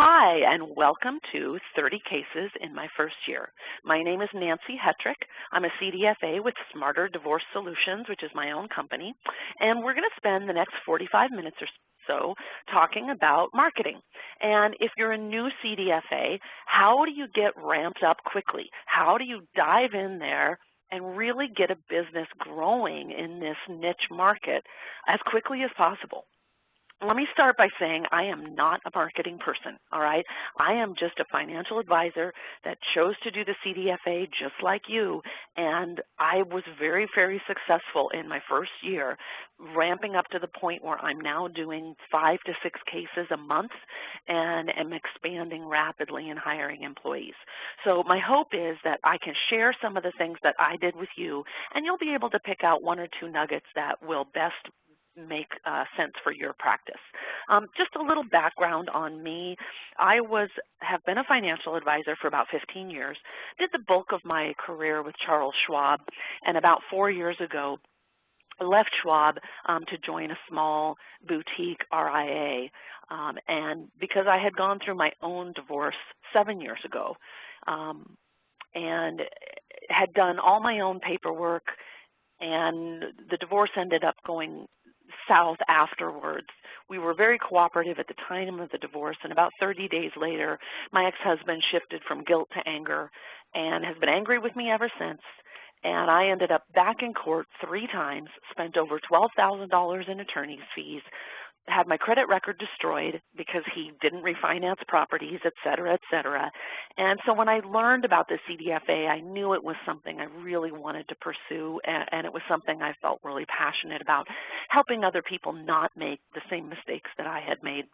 Hi, and welcome to 30 Cases in My First Year. My name is Nancy Hetrick. I'm a CDFA with Smarter Divorce Solutions, which is my own company, and we're going to spend the next 45 minutes or so talking about marketing. And if you're a new CDFA, how do you get ramped up quickly? How do you dive in there and really get a business growing in this niche market as quickly as possible? Let me start by saying I am not a marketing person, all right? I am just a financial advisor that chose to do the CDFA just like you, and I was very, very successful in my first year, ramping up to the point where I'm now doing 5 to 6 cases a month and am expanding rapidly and hiring employees. So my hope is that I can share some of the things that I did with you, and you'll be able to pick out 1 or 2 nuggets that will best make sense for your practice. Just a little background on me. I have been a financial advisor for about 15 years, did the bulk of my career with Charles Schwab, and about 4 years ago I left Schwab to join a small boutique RIA, and because I had gone through my own divorce 7 years ago and had done all my own paperwork, and the divorce ended up going south afterwards. We were very cooperative at the time of the divorce, and about 30 days later, my ex-husband shifted from guilt to anger and has been angry with me ever since. And I ended up back in court 3 times, spent over $12,000 in attorney's fees, had my credit record destroyed because he didn't refinance properties, et cetera, et cetera. And so when I learned about the CDFA, I knew it was something I really wanted to pursue, and it was something I felt really passionate about, helping other people not make the same mistakes that I had made.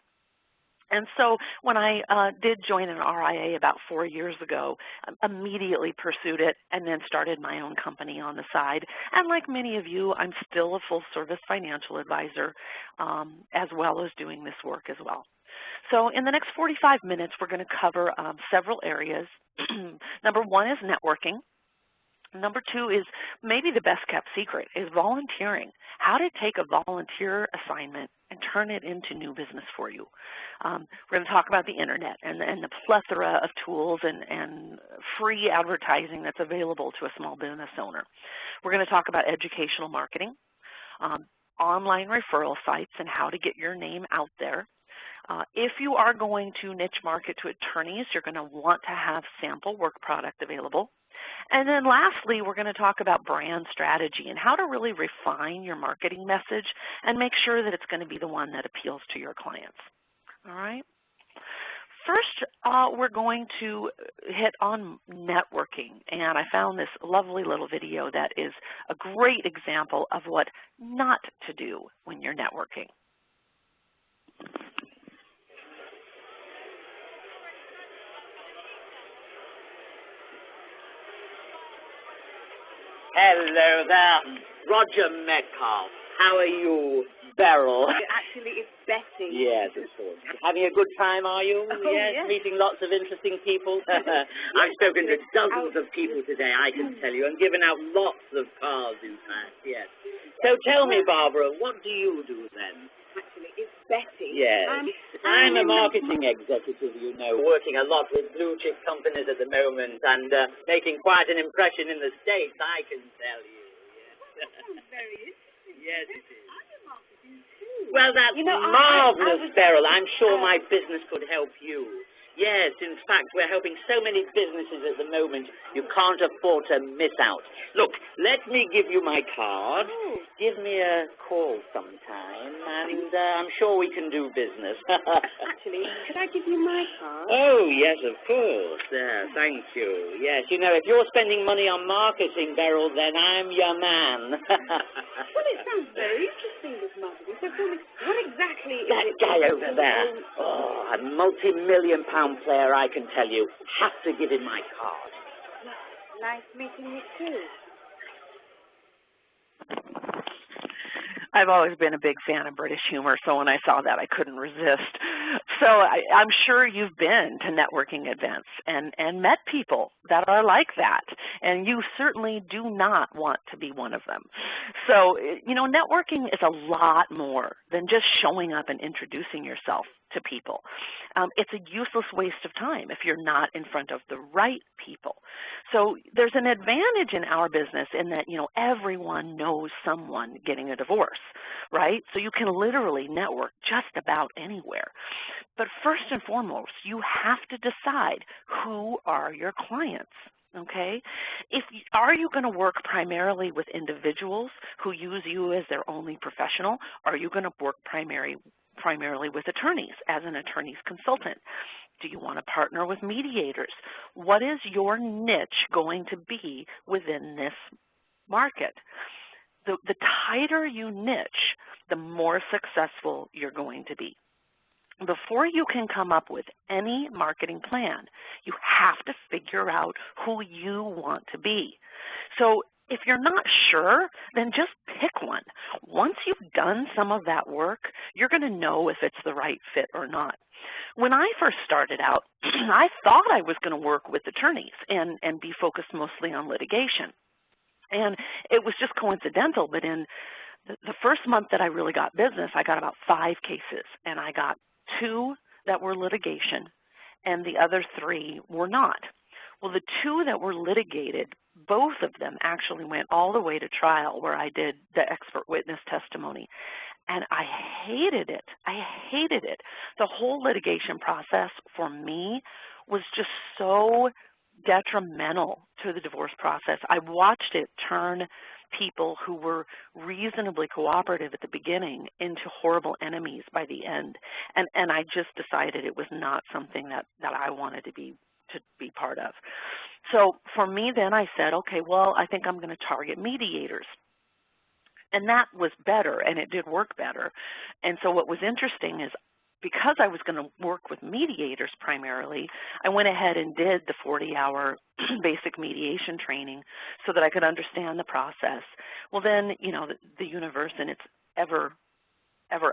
And so when I did join an RIA about 4 years ago, I immediately pursued it and then started my own company on the side. And like many of you, I'm still a full-service financial advisor as well as doing this work as well. So in the next 45 minutes, we're going to cover several areas. Number 1 is networking. Number 2 is maybe the best kept secret is volunteering. How to take a volunteer assignment and turn it into new business for you. We're going to talk about the internet and the plethora of tools and free advertising that's available to a small business owner. We're going to talk about educational marketing, online referral sites and how to get your name out there. If you are going to niche market to attorneys, you're going to want to have sample work product available. And then lastly, we're going to talk about brand strategy and how to really refine your marketing message and make sure that it's going to be the one that appeals to your clients. All right. First, we're going to hit on networking, and I found this lovely little video that is a great example of what not to do when you're networking. Hello there, Roger Metcalf. How are you, Beryl? Actually, it's Betty. Yes, of course. Having a good time, are you? Oh, yes, meeting lots of interesting people. I've spoken to dozens of people today, I can tell you, and given out lots of cards, in fact, yes. So tell me, Barbara, what do you do then? Actually, it's Betty. Yes. I'm a marketing executive, you know, working a lot with blue chip companies at the moment and making quite an impression in the States, I can tell you. Yes. That sounds very interesting. Yes, it is. I'm in marketing too. Well, that's marvelous, Beryl. I'm sure my business could help you. Yes, in fact, we're helping so many businesses at the moment, you can't afford to miss out. Look, let me give you my card. Oh. Give me a call sometime, and I'm sure we can do business. Actually, could I give you my card? Oh, yes, of course. Thank you. Yes, you know, if you're spending money on marketing, Beryl, then I'm your man. Well, it sounds very interesting, this marketing. So tell me, what exactly is that it? guy over there, a multi-million-pound player, I can tell you. Have to give him my card. Nice meeting you too. I've always been a big fan of British humor, so when I saw that, I couldn't resist. So I'm sure you've been to networking events and met people that are like that, and you certainly do not want to be one of them. So, networking is a lot more than just showing up and introducing yourself to people. It's a useless waste of time if you're not in front of the right people. So there's an advantage in our business in that, everyone knows someone getting a divorce, right? So you can literally network just about anywhere. But first and foremost, you have to decide who are your clients. Okay, are you going to work primarily with individuals who use you as their only professional? Or are you going to work primarily with attorneys as an attorney's consultant? Do you want to partner with mediators? What is your niche going to be within this market? The tighter you niche, the more successful you're going to be. Before you can come up with any marketing plan, you have to figure out who you want to be. So if you're not sure, then just pick one. Once you've done some of that work, you're going to know if it's the right fit or not. When I first started out, I thought I was going to work with attorneys and be focused mostly on litigation. And it was just coincidental, but in the first month that I really got business, I got about 5 cases, and I got 2 that were litigation, and the other 3 were not. Well, the 2 that were litigated, both of them actually went all the way to trial where I did the expert witness testimony, and I hated it. I hated it. The whole litigation process for me was just so detrimental to the divorce process. I watched it turn people who were reasonably cooperative at the beginning into horrible enemies by the end. And I just decided it was not something that I wanted to be part of. So for me then I said, okay, well, I think I'm going to target mediators. And that was better, and it did work better. And so what was interesting is because I was going to work with mediators primarily, I went ahead and did the 40-hour basic mediation training so that I could understand the process. Well, then, the universe in its ever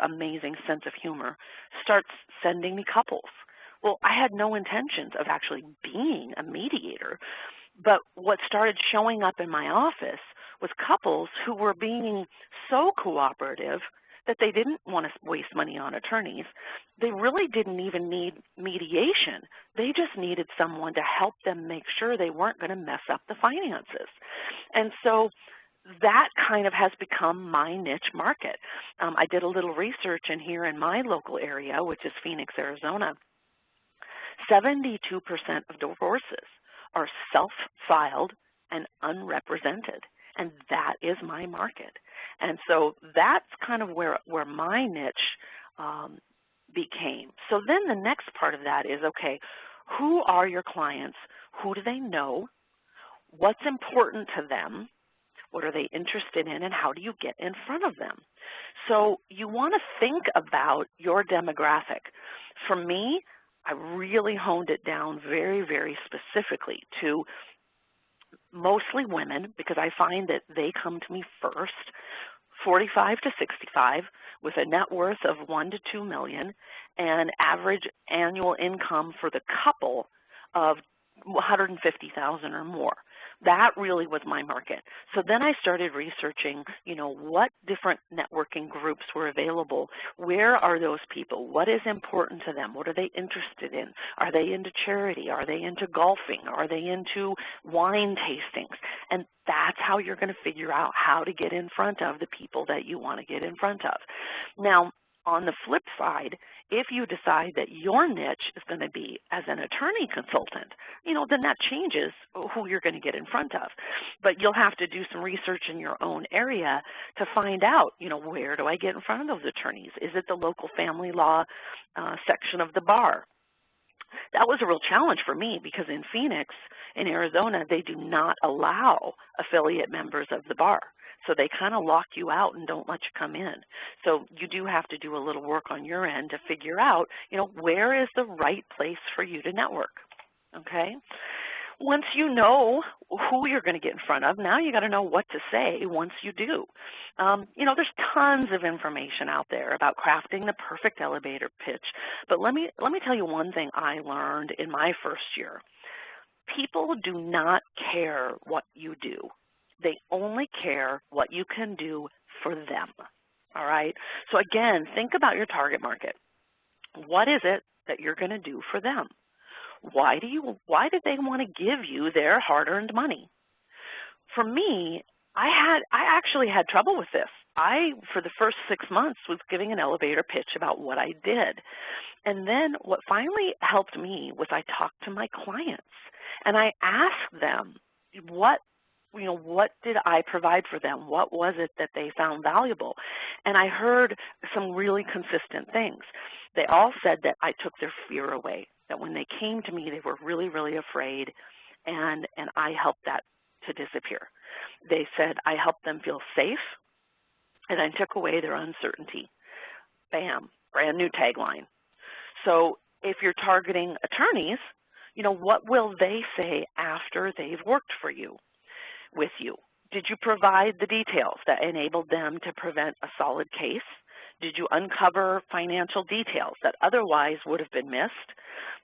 amazing sense of humor starts sending me couples. Well, I had no intentions of actually being a mediator, but what started showing up in my office was couples who were being so cooperative that they didn't want to waste money on attorneys. They really didn't even need mediation. They just needed someone to help them make sure they weren't going to mess up the finances. And so that kind of has become my niche market. I did a little research in here in my local area, which is Phoenix, Arizona. 72% of divorces are self-filed and unrepresented, and that is my market. And so that's kind of where my niche became. So then the next part of that is, okay, who are your clients? Who do they know? What's important to them? What are they interested in, and how do you get in front of them? So you want to think about your demographic. For me, I really honed it down very, very specifically to mostly women, because I find that they come to me first, 45 to 65, with a net worth of 1 to 2 million, and average annual income for the couple of 150,000 or more. That really was my market. So then I started researching, what different networking groups were available. Where are those people? What is important to them? What are they interested in? Are they into charity? Are they into golfing? Are they into wine tastings? And that's how you're going to figure out how to get in front of the people that you want to get in front of. Now, on the flip side, if you decide that your niche is going to be as an attorney consultant, then that changes who you're going to get in front of. But you'll have to do some research in your own area to find out, where do I get in front of those attorneys? Is it the local family law section of the bar? That was a real challenge for me because in Phoenix, in Arizona, they do not allow affiliate members of the bar. So they kind of lock you out and don't let you come in. So you do have to do a little work on your end to figure out, where is the right place for you to network, okay? Once you know who you're going to get in front of, now you got to know what to say once you do. There's tons of information out there about crafting the perfect elevator pitch. But let me tell you one thing I learned in my first year. People do not care what you do. They only care what you can do for them, all right? So again, think about your target market. What is it that you're going to do for them? Why do they want to give you their hard-earned money? For me, I actually had trouble with this. For the first 6 months, was giving an elevator pitch about what I did. And then what finally helped me was I talked to my clients, and I asked them, what did I provide for them? What was it that they found valuable? And I heard some really consistent things. They all said that I took their fear away, that when they came to me, they were really, really afraid, and I helped that to disappear. They said I helped them feel safe, and I took away their uncertainty. Bam, brand new tagline. So if you're targeting attorneys, what will they say after they've worked with you? Did you provide the details that enabled them to prevent a solid case? Did you uncover financial details that otherwise would have been missed?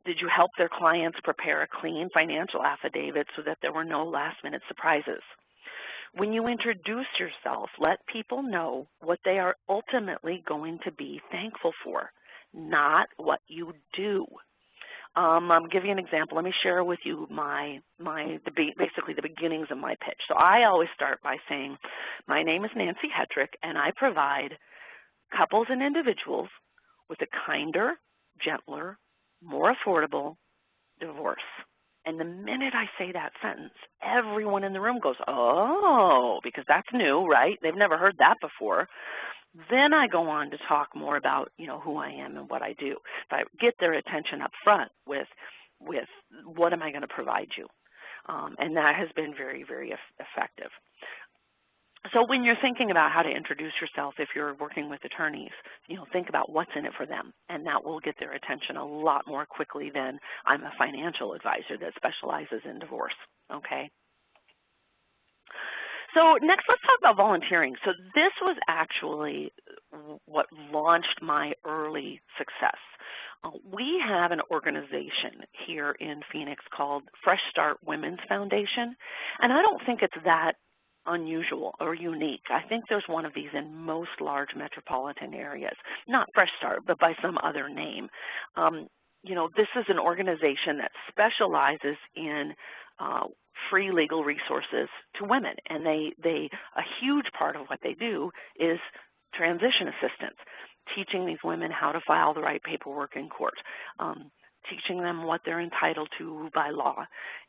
Did you help their clients prepare a clean financial affidavit so that there were no last-minute surprises? When you introduce yourself, let people know what they are ultimately going to be thankful for, not what you do. I'll give you an example. Let me share with you basically the beginnings of my pitch. So I always start by saying, my name is Nancy Hetrick, and I provide couples and individuals with a kinder, gentler, more affordable divorce. And the minute I say that sentence, everyone in the room goes, oh, because that's new, right? They've never heard that before. Then I go on to talk more about, who I am and what I do. If I get their attention up front with what am I going to provide you? And that has been very, very effective. So when you're thinking about how to introduce yourself, if you're working with attorneys, think about what's in it for them, and that will get their attention a lot more quickly than I'm a financial advisor that specializes in divorce, okay? So next, let's talk about volunteering. So this was actually what launched my early success. We have an organization here in Phoenix called Fresh Start Women's Foundation, and I don't think it's that unusual or unique. I think there's one of these in most large metropolitan areas, not Fresh Start, but by some other name. This is an organization that specializes in free legal resources to women, and a huge part of what they do is transition assistance, teaching these women how to file the right paperwork in court, teaching them what they're entitled to by law,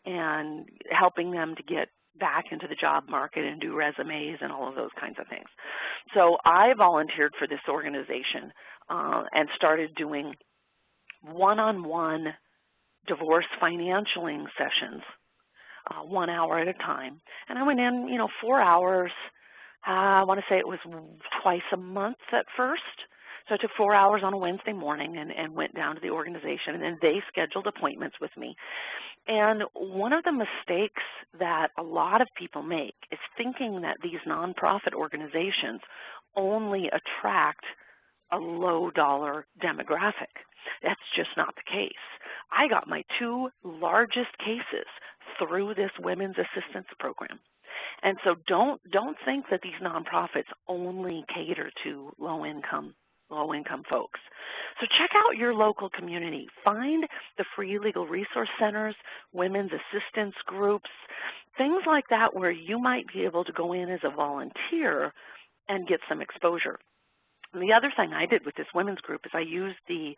and helping them to get back into the job market and do resumes and all of those kinds of things. So I volunteered for this organization and started doing one-on-one divorce financialing sessions, 1 hour at a time. And I went in, 4 hours. I want to say it was twice a month at first. So I took 4 hours on a Wednesday morning and went down to the organization, and then they scheduled appointments with me. And one of the mistakes that a lot of people make is thinking that these nonprofit organizations only attract a low-dollar demographic. That's just not the case. I got my 2 largest cases through this women's assistance program. And so don't think that these nonprofits only cater to low-income folks. So check out your local community. Find the free legal resource centers, women's assistance groups, things like that where you might be able to go in as a volunteer and get some exposure. And the other thing I did with this women's group is I used the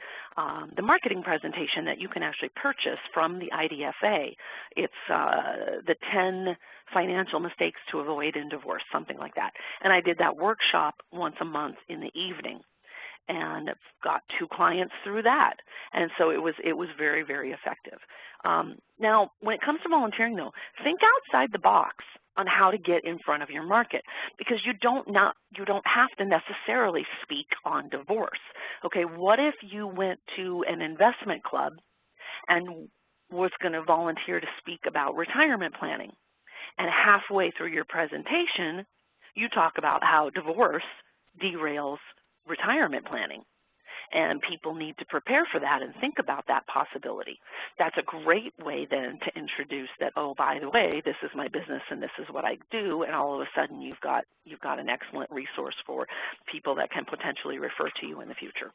marketing presentation that you can actually purchase from the CDFA. It's the 10 financial mistakes to avoid in divorce, something like that. And I did that workshop once a month in the evening, and got 2 clients through that. And so it was very, very effective. Now, when it comes to volunteering, though, think outside the box on how to get in front of your market, because you don't have to necessarily speak on divorce. Okay, what if you went to an investment club and was going to volunteer to speak about retirement planning, and halfway through your presentation you talk about how divorce derails retirement planning? and people need to prepare for that and think about that possibility. That's a great way then to introduce that, oh, by the way, this is my business and this is what I do, and all of a sudden you've got an excellent resource for people that can potentially refer to you in the future.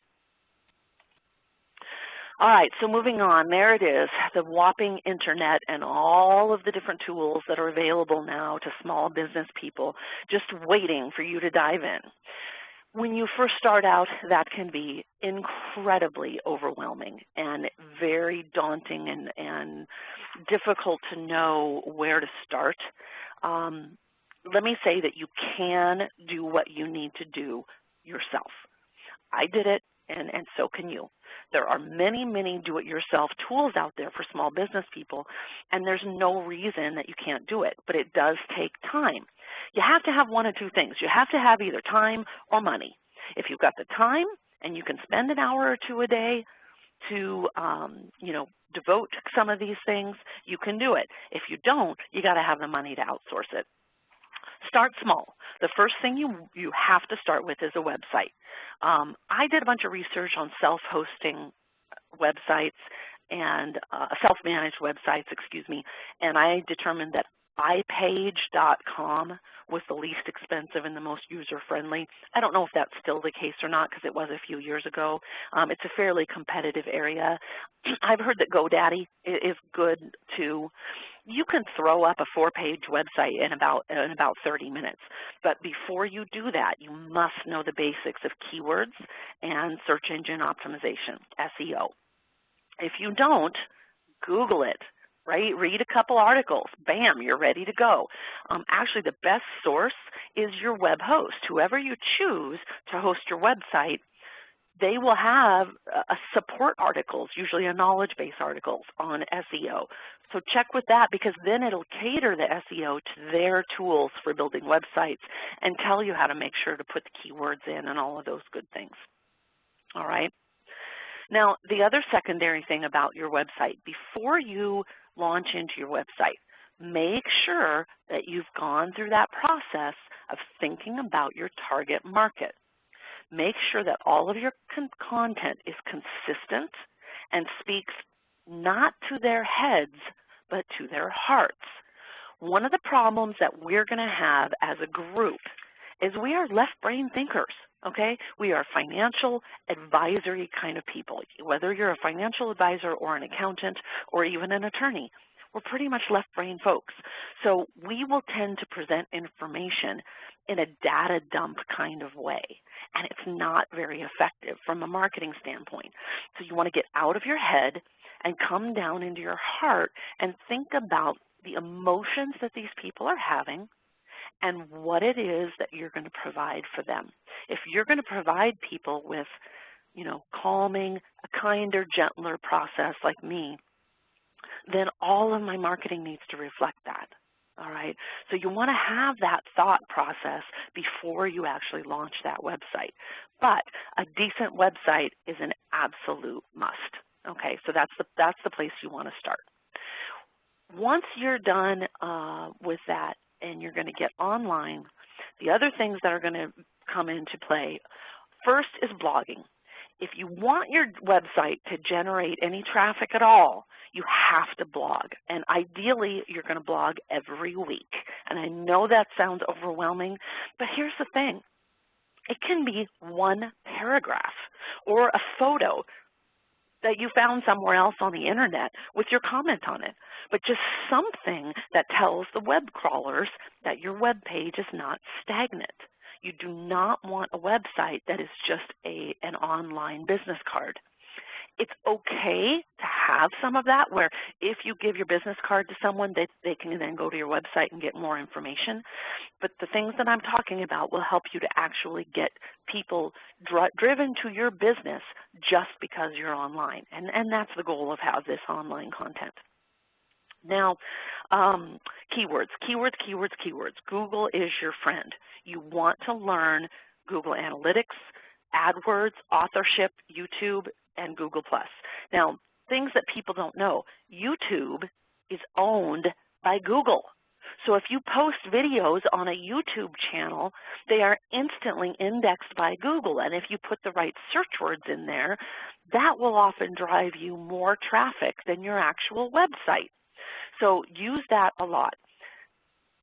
All right, so moving on, there it is, the whopping internet and all of the different tools that are available now to small business people, just waiting for you to dive in. When you first start out, that can be incredibly overwhelming and very daunting and difficult to know where to start. Let me say that you can do what you need to do yourself. I did it, and so can you. There are many, many do-it-yourself tools out there for small business people, and there's no reason that you can't do it, but it does take time. You have to have one of two things. You have to have either time or money. If you've got the time and you can spend an hour or two a day to, devote to some of these things, you can do it. If you don't, you got to have the money to outsource it. Start small. The first thing you have to start with is a website. I did a bunch of research on self-hosting websites and self-managed websites, and I determined that iPage.com was the least expensive and the most user-friendly. I don't know if that's still the case or not because it was a few years ago. It's a fairly competitive area. I've heard that GoDaddy is good too. You can throw up a 4-page website in about 30 minutes, but before you do that, you must know the basics of keywords and search engine optimization, SEO. If you don't, Google it. Right? Read a couple articles. Bam, you're ready to go. Actually, the best source is your web host. Whoever you choose to host your website, they will have support articles, usually a knowledge base articles on SEO. So check with that because then it'll cater the SEO to their tools for building websites and tell you how to make sure to put the keywords in and all of those good things. All right? Now, the other secondary thing about your website, before you launch into your website, make sure that you've gone through that process of thinking about your target market. Make sure that all of your content is consistent and speaks not to their heads, but to their hearts. One of the problems that we're going to have as a group is we are left-brain thinkers. Okay, we are financial advisory kind of people. Whether you're a financial advisor or an accountant or even an attorney, we're pretty much left-brain folks. So we will tend to present information in a data dump kind of way, and it's not very effective from a marketing standpoint. So you want to get out of your head and come down into your heart and think about the emotions that these people are having and what it is that you're going to provide for them. If you're going to provide people with, calming, a kinder, gentler process like me, then all of my marketing needs to reflect that, all right? So you want to have that thought process before you actually launch that website. But a decent website is an absolute must, okay? So that's the place you want to start. Once you're done with that, and you're going to get online, the other things that are going to come into play, first is blogging. If you want your website to generate any traffic at all, you have to blog. And ideally, you're going to blog every week. And I know that sounds overwhelming, but here's the thing. It can be one paragraph or a photo that you found somewhere else on the internet with your comment on it, but just something that tells the web crawlers that your web page is not stagnant. You do not want a website that is just an online business card. It's okay to have some of that where if you give your business card to someone, they can then go to your website and get more information. But the things that I'm talking about will help you to actually get people driven to your business just because you're online. And that's the goal of this online content. Now, keywords. Google is your friend. You want to learn Google Analytics, AdWords, authorship, YouTube, and Google+. Now, things that people don't know, YouTube is owned by Google. So if you post videos on a YouTube channel, they are instantly indexed by Google. And if you put the right search words in there, that will often drive you more traffic than your actual website. So use that a lot.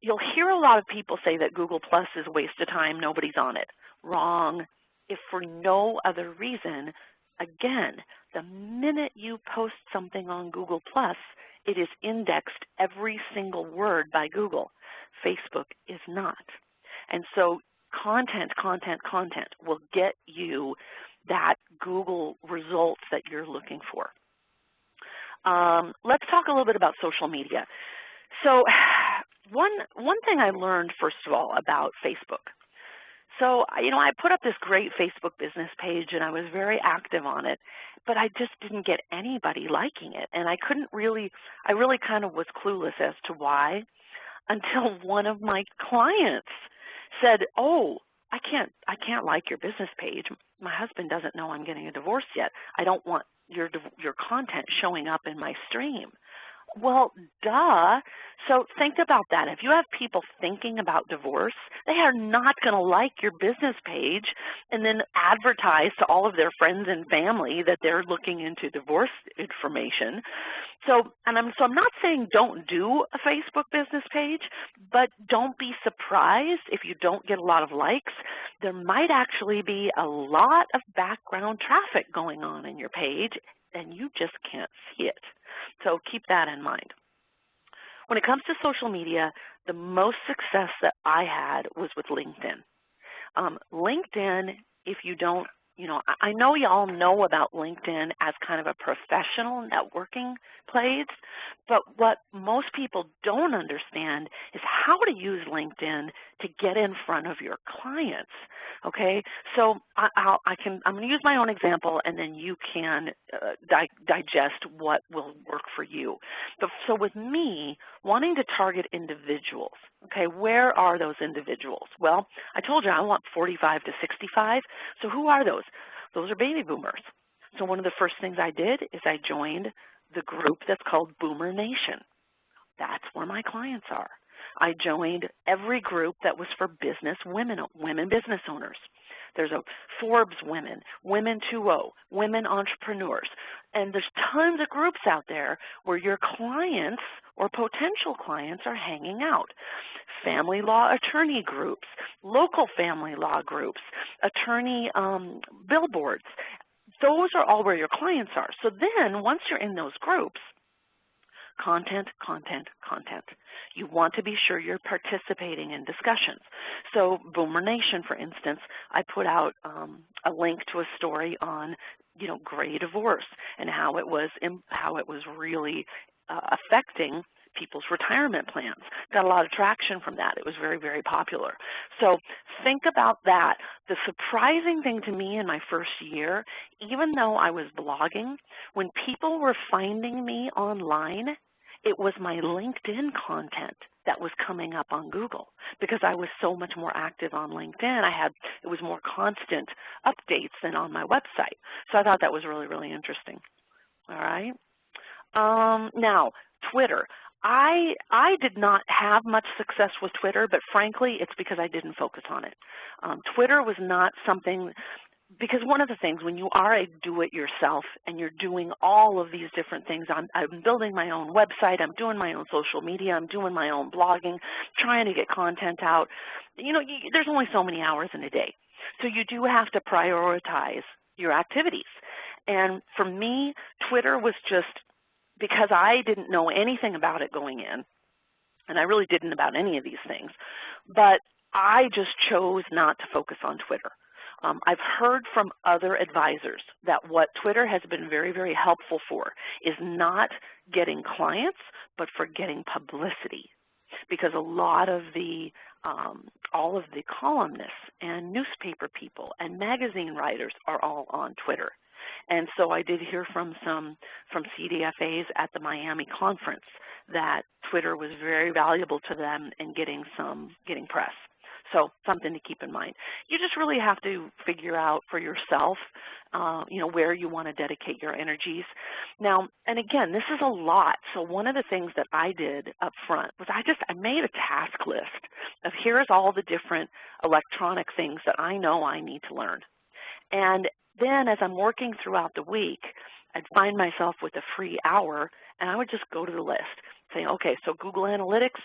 You'll hear a lot of people say that Google Plus is a waste of time, nobody's on it. Wrong. If for no other reason, again, the minute you post something on Google Plus, it is indexed every single word by Google. Facebook is not. And so content will get you that Google results that you're looking for. Let's talk a little bit about social media. So one thing I learned, first of all, about Facebook. So, I put up this great Facebook business page, and I was very active on it, but I just didn't get anybody liking it. And I really kind of was clueless as to why, until one of my clients said, oh, I can't like your business page. My husband doesn't know I'm getting a divorce yet. I don't want your content showing up in my stream. Well, duh. So think about that. If you have people thinking about divorce, they are not going to like your business page and then advertise to all of their friends and family that they're looking into divorce information. So I'm not saying don't do a Facebook business page, but don't be surprised if you don't get a lot of likes. There might actually be a lot of background traffic going on in your page, and you just can't see it. So keep that in mind. When it comes to social media, the most success that I had was with LinkedIn. LinkedIn, if you don't, I know you all know about LinkedIn as kind of a professional networking place, but what most people don't understand is how to use LinkedIn to get in front of your clients. Okay, so I'm going to use my own example, and then you can digest what will work for you. So with me, wanting to target individuals, okay, where are those individuals? Well, I told you I want 45 to 65. So who are those? Those are baby boomers. So one of the first things I did is I joined the group that's called Boomer Nation. That's where my clients are. I joined every group that was for business women business owners. There's a Forbes Women, Women 2.0, Women Entrepreneurs. And there's tons of groups out there where your clients or potential clients are hanging out. Family law attorney groups, local family law groups, attorney billboards. Those are all where your clients are. So then once you're in those groups, content. You want to be sure you're participating in discussions. So Boomer Nation, for instance, I put out a link to a story on, gray divorce and how it was really affecting people's retirement plans. Got a lot of traction from that. It was very, very popular. So think about that. The surprising thing to me in my first year, even though I was blogging, when people were finding me online, it was my LinkedIn content that was coming up on Google because I was so much more active on LinkedIn. It was more constant updates than on my website. So I thought that was really, really interesting. All right. Now, Twitter. I did not have much success with Twitter, but frankly, it's because I didn't focus on it. Twitter was not something, because one of the things, when you are a do-it-yourself and you're doing all of these different things, I'm building my own website, I'm doing my own social media, I'm doing my own blogging, trying to get content out. There's only so many hours in a day. So you do have to prioritize your activities. And for me, Twitter was just, because I didn't know anything about it going in, and I really didn't about any of these things, but I just chose not to focus on Twitter. I've heard from other advisors that what Twitter has been very, very helpful for is not getting clients, but for getting publicity, because a lot of all of the columnists and newspaper people and magazine writers are all on Twitter. And so I did hear from CDFAs at the Miami conference that Twitter was very valuable to them in getting press. So something to keep in mind. You just really have to figure out for yourself, where you want to dedicate your energies. Now, and again, this is a lot. So one of the things that I did up front was I made a task list of here's all the different electronic things that I know I need to learn. And then as I'm working throughout the week, I'd find myself with a free hour, and I would just go to the list, saying, okay, so Google Analytics,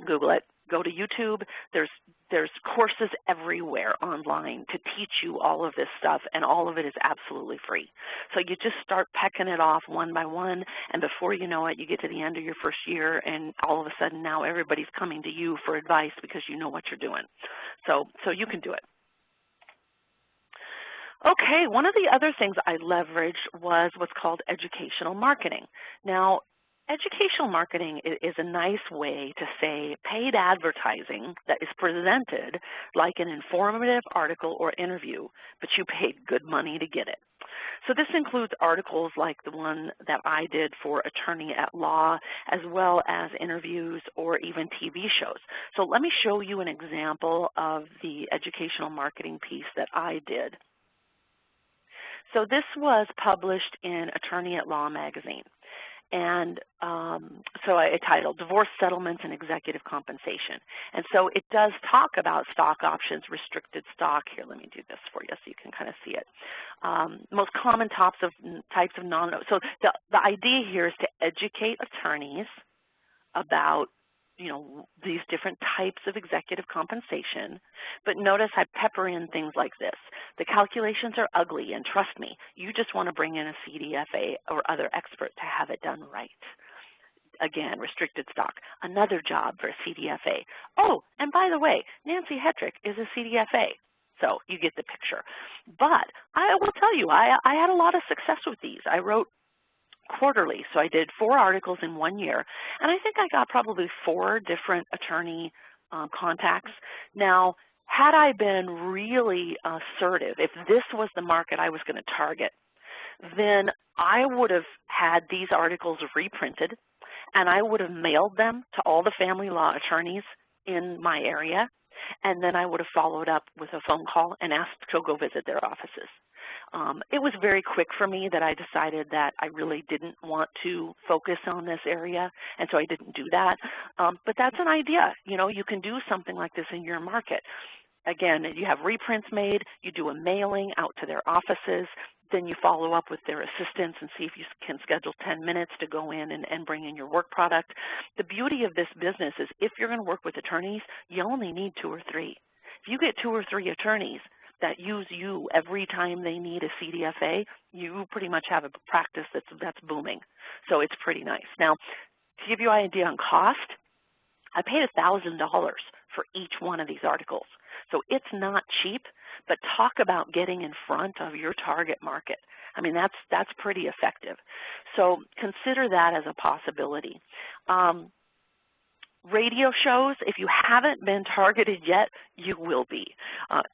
Google it. Go to YouTube. There's courses everywhere online to teach you all of this stuff, and all of it is absolutely free. So you just start pecking it off one by one, and before you know it, you get to the end of your first year, and all of a sudden now everybody's coming to you for advice because you know what you're doing. So you can do it. Okay, one of the other things I leveraged was what's called educational marketing. Now, educational marketing is a nice way to say paid advertising that is presented like an informative article or interview, but you paid good money to get it. So this includes articles like the one that I did for Attorney at Law, as well as interviews or even TV shows. So let me show you an example of the educational marketing piece that I did. So this was published in Attorney at Law magazine. And so I titled Divorce Settlements and Executive Compensation. And so it does talk about stock options, restricted stock. Here, let me do this for you so you can kind of see it. Most common types of so the idea here is to educate attorneys about these different types of executive compensation, but notice I pepper in things like this. The calculations are ugly, and trust me, you just want to bring in a CDFA or other expert to have it done right. Again, restricted stock, another job for a CDFA. Oh, and by the way, Nancy Hetrick is a CDFA. So you get the picture. But I will tell you, I had a lot of success with these. I wrote quarterly. So I did 4 articles in 1 year, and I think I got probably 4 different attorney contacts. Now, had I been really assertive, if this was the market I was going to target, then I would have had these articles reprinted, and I would have mailed them to all the family law attorneys in my area, and then I would have followed up with a phone call and asked to go visit their offices. It was very quick for me that I decided that I really didn't want to focus on this area, and so I didn't do that. But that's an idea. You can do something like this in your market. Again, you have reprints made, you do a mailing out to their offices, then you follow up with their assistants and see if you can schedule 10 minutes to go in and bring in your work product. The beauty of this business is if you're going to work with attorneys, you only need 2 or 3. If you get 2 or 3 attorneys that use you every time they need a CDFA, you pretty much have a practice that's booming. So it's pretty nice. Now, to give you an idea on cost, I paid $1,000 for each one of these articles. So it's not cheap, but talk about getting in front of your target market. I mean, that's pretty effective. So consider that as a possibility. Radio shows, if you haven't been targeted yet, you will be.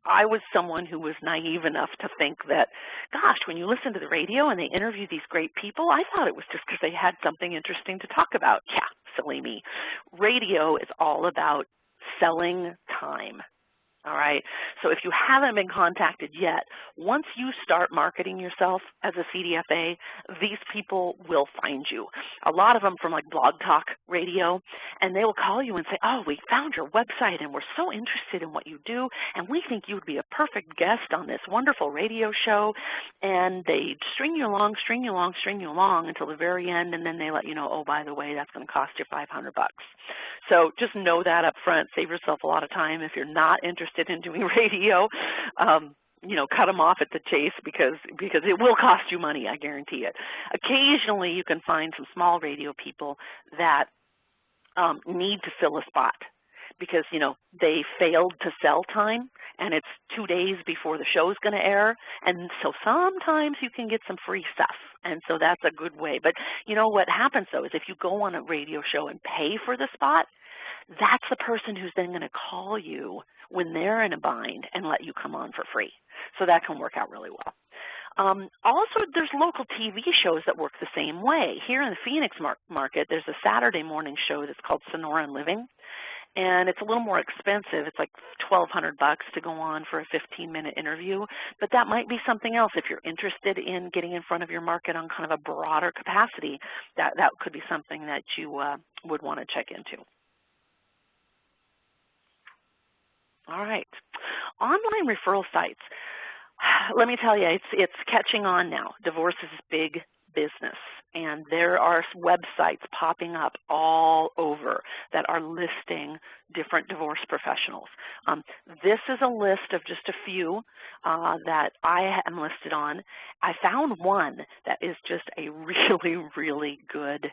I was someone who was naive enough to think that, gosh, when you listen to the radio and they interview these great people, I thought it was just because they had something interesting to talk about. Yeah, silly me. Radio is all about selling time. All right, so if you haven't been contacted yet, once you start marketing yourself as a CDFA, these people will find you. A lot of them from like Blog Talk Radio, and they will call you and say, oh, we found your website and we're so interested in what you do, and we think you would be a perfect guest on this wonderful radio show. And they string you along until the very end, and then they let you know, oh, by the way, that's going to cost you $500. So just know that up front. Save yourself a lot of time if you're not interested in doing radio. Cut them off at the chase because it will cost you money, I guarantee it. Occasionally you can find some small radio people that need to fill a spot because, they failed to sell time and it's 2 days before the show's going to air. And so sometimes you can get some free stuff. And so that's a good way. But what happens though is if you go on a radio show and pay for the spot, that's the person who's then going to call you when they're in a bind and let you come on for free. So that can work out really well. Also, there's local TV shows that work the same way. Here in the Phoenix market, there's a Saturday morning show that's called Sonora and Living. and it's a little more expensive. It's like $1,200 to go on for a 15-minute interview, but that might be something else. If you're interested in getting in front of your market on kind of a broader capacity, that could be something that you would want to check into. All right, online referral sites. Let me tell you, it's catching on now. Divorce is big business, and there are websites popping up all over that are listing different divorce professionals. This is a list of just a few that I am listed on. I found one that is just a really, really good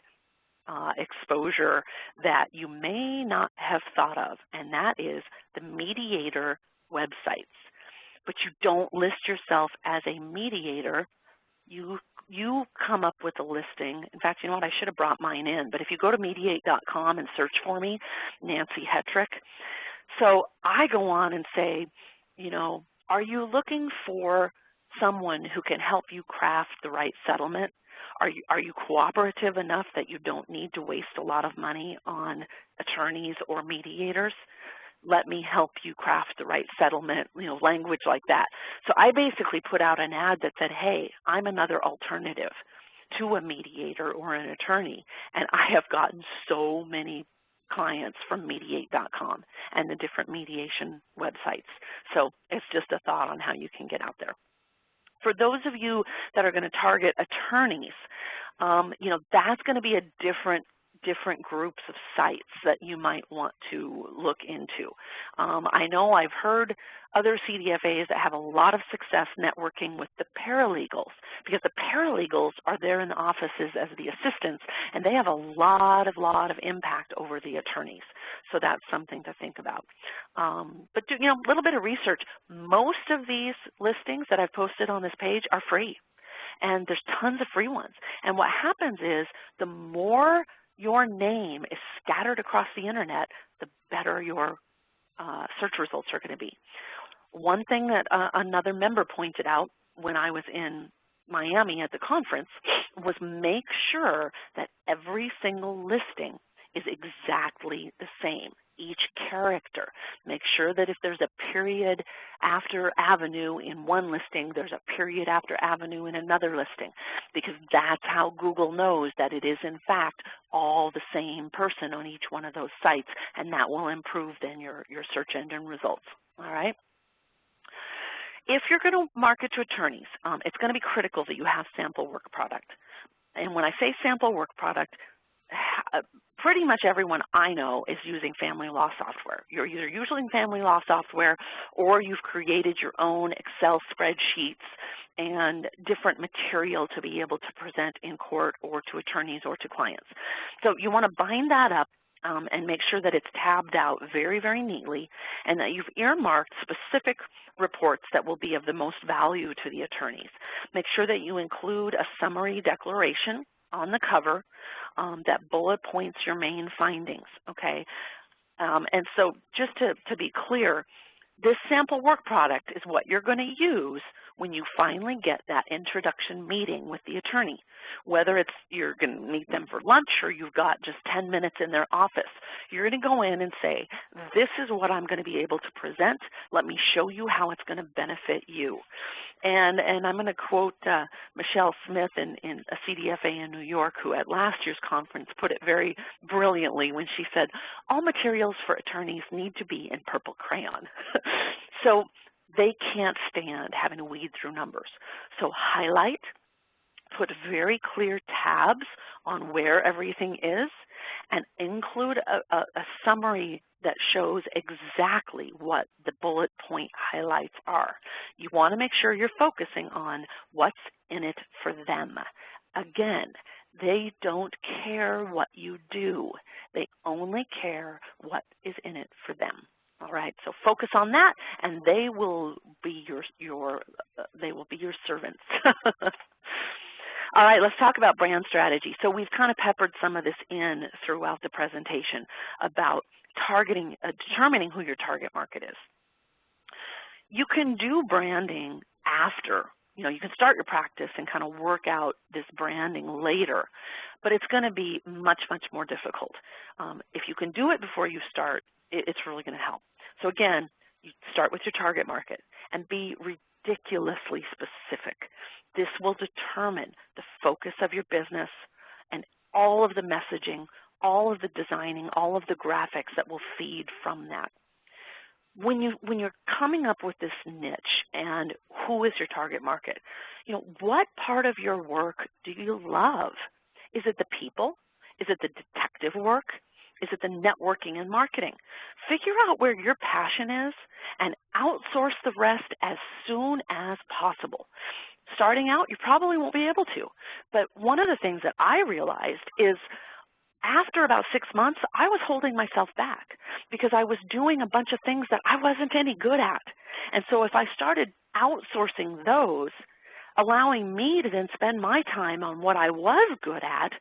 exposure that you may not have thought of, and that is the mediator websites. But you don't list yourself as a mediator. You come up with a listing. In fact, you know what? I should have brought mine in. But if you go to mediate.com and search for me, Nancy Hetrick. So I go on and say, you know, are you looking for someone who can help you craft the right settlement? Are you cooperative enough that you don't need to waste a lot of money on attorneys or mediators? Let me help you craft the right settlement, you know, language like that. So I basically put out an ad that said, hey, I'm another alternative to a mediator or an attorney, and I have gotten so many clients from mediate.com and the different mediation websites. So it's just a thought on how you can get out there. For those of you that are going to target attorneys, you know, that's going to be a different groups of sites that you might want to look into. I know I've heard other CDFAs that have a lot of success networking with the paralegals, because the paralegals are there in the offices as the assistants, and they have a lot of impact over the attorneys. So that's something to think about. But you know, a little bit of research. Most of these listings that I've posted on this page are free, and there's tons of free ones. And what happens is the more your name is scattered across the internet, the better your search results are going to be. One thing that another member pointed out when I was in Miami at the conference was make sure that every single listing is exactly the same, each character. Make sure that if there's a period after avenue in one listing, there's a period after avenue in another listing, because that's how Google knows that it is in fact all the same person on each one of those sites, and that will improve then your search engine results. All right? If you're going to market to attorneys, it's going to be critical that you have sample work product. And when I say sample work product, pretty much everyone I know is using family law software. You're either using family law software or you've created your own Excel spreadsheets and different material to be able to present in court or to attorneys or to clients. So you want to bind that up and make sure that it's tabbed out very, very neatly, and that you've earmarked specific reports that will be of the most value to the attorneys. Make sure that you include a summary declaration on the cover that bullet points your main findings, okay? And so just to be clear, this sample work product is what you're going to use when you finally get that introduction meeting with the attorney, whether it's you're going to meet them for lunch or you've got just 10 minutes in their office. You're going to go in and say, this is what I'm going to be able to present. Let me show you how it's going to benefit you. And I'm going to quote Michelle Smith in a CDFA in New York, who at last year's conference put it very brilliantly when she said, all materials for attorneys need to be in purple crayon. So they can't stand having to weed through numbers. So highlight, put very clear tabs on where everything is, and include a summary that shows exactly what the bullet point highlights are. You want to make sure you're focusing on what's in it for them. Again, they don't care what you do. They only care what is in it for them. All right, so focus on that, and they will be your servants. All right, let's talk about brand strategy. So we've kind of peppered some of this in throughout the presentation about targeting, determining who your target market is. You can do branding after. You know, you can start your practice and kind of work out this branding later, but it's going to be much, much more difficult. If you can do it before you start, it's really going to help. So again, you start with your target market and be ridiculously specific. This will determine the focus of your business and all of the messaging, all of the designing, all of the graphics that will feed from that. When you're coming up with this niche and who is your target market, what part of your work do you love? Is it the people? Is it the detective work? Is it the networking and marketing? Figure out where your passion is and outsource the rest as soon as possible. Starting out, you probably won't be able to, but one of the things that I realized is after about 6 months, I was holding myself back because I was doing a bunch of things that I wasn't any good at. And so if I started outsourcing those, allowing me to then spend my time on what I was good at,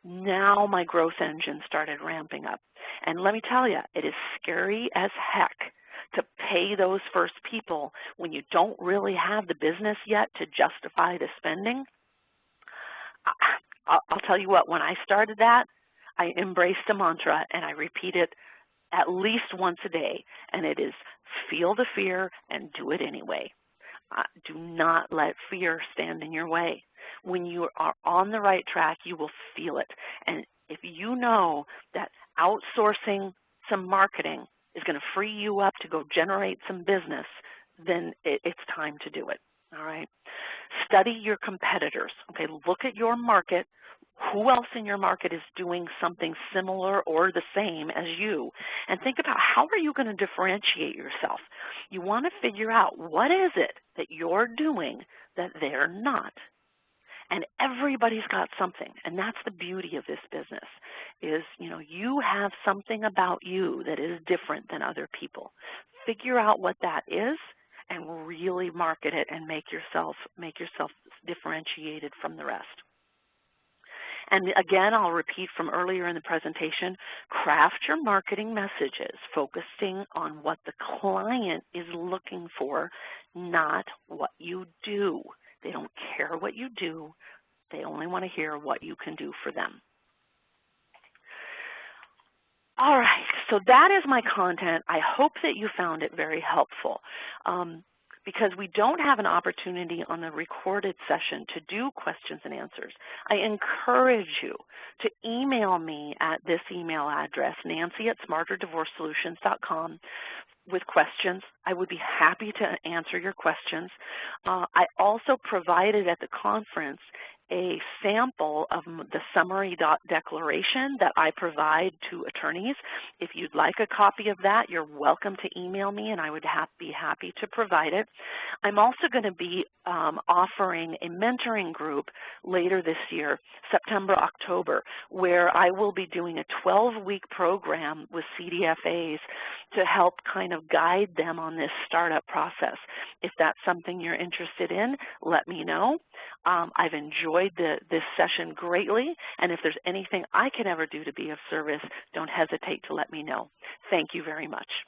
now my growth engine started ramping up. And let me tell you, it is scary as heck to pay those first people when you don't really have the business yet to justify the spending. I'll tell you what, when I started that, I embraced a mantra and I repeat it at least once a day, and it is feel the fear and do it anyway. Do not let fear stand in your way. When you are on the right track, you will feel it. And if you know that outsourcing some marketing is going to free you up to go generate some business, then it's time to do it. All right. Study your competitors. Okay, look at your market. Who else in your market is doing something similar or the same as you? And think about how are you going to differentiate yourself? You want to figure out what is it that you're doing that they're not. And everybody's got something, and that's the beauty of this business is, you have something about you that is different than other people. Figure out what that is and really market it and make yourself differentiated from the rest. And again, I'll repeat from earlier in the presentation, craft your marketing messages focusing on what the client is looking for, not what you do. They don't care what you do. They only want to hear what you can do for them. All right, so that is my content. I hope that you found it very helpful. Because we don't have an opportunity on the recorded session to do questions and answers, I encourage you to email me at this email address, nancy@smarterdivorcesolutions.com, with questions. I would be happy to answer your questions. I also provided at the conference a sample of the summary declaration that I provide to attorneys. If you'd like a copy of that, you're welcome to email me and I would be happy to provide it. I'm also going to be offering a mentoring group later this year, September, October, where I will be doing a 12-week program with CDFAs to help kind of guide them on this startup process. If that's something you're interested in, let me know. I've enjoyed this session greatly, and if there's anything I can ever do to be of service, don't hesitate to let me know. Thank you very much.